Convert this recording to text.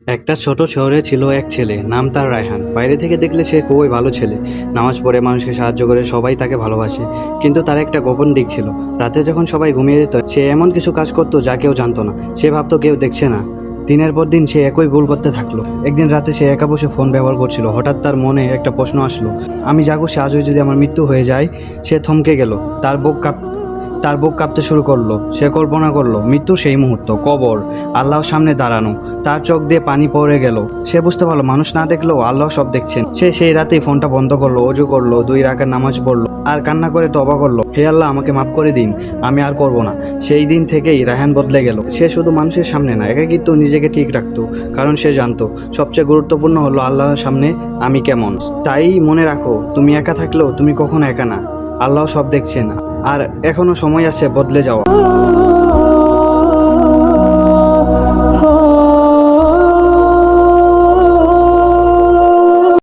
একটা ছোট শহরে ছিল এক ছেলে, নাম তার রায়হান। বাইরে থেকে দেখলে সে খুবই ভালো ছেলে, নামাজ পড়ে মানুষকে সাহায্য করে, সবাই তাকে ভালোবাসে। কিন্তু তার একটা গোপন দিক ছিল। রাতে যখন সবাই ঘুমিয়ে যেত, সে এমন কিছু কাজ করতো যা কেউ জানতো না। সে ভাবতো কেউ দেখছে না। দিনের পর দিন সে একই ভুল করতে থাকলো। একদিন রাতে সে একা বসে ফোন ব্যবহার করছিল। হঠাৎ তার মনে একটা প্রশ্ন আসলো, আমি জাগো সে আজই যদি আমার মৃত্যু হয়ে যায়। সে থমকে গেল। তার বুক কাঁপতে শুরু করলো। সে কল্পনা করলো মৃত্যুর সেই মুহূর্ত, কবর, আল্লাহর সামনে দাঁড়ানো। তার চোখ দিয়ে পানি পড়ে গেল। সে বুঝতে পারলো মানুষ না দেখলেও আল্লাহ সব দেখছেন। সে সেই রাতেই ফোনটা বন্ধ করলো, অজু করলো, 2 রাকাত নামাজ পড়লো আর কান্না করে তওবা করলো, হে আল্লাহ আমাকে মাফ করে দিন, আমি আর করব না। সেই দিন থেকেই রায়হান বদলে গেল। সে শুধু মানুষের সামনে না, একাকিত্ব নিজেকে ঠিক রাখতো। কারণ সে জানতো সবচেয়ে গুরুত্বপূর্ণ হলো আল্লাহর সামনে আমি কেমন। তাই মনে রাখো, তুমি একা থাকলেও তুমি কখনো একা না। আল্লাহ সব দেখছেন আর এখনো সময় আছে বদলে যাওয়া।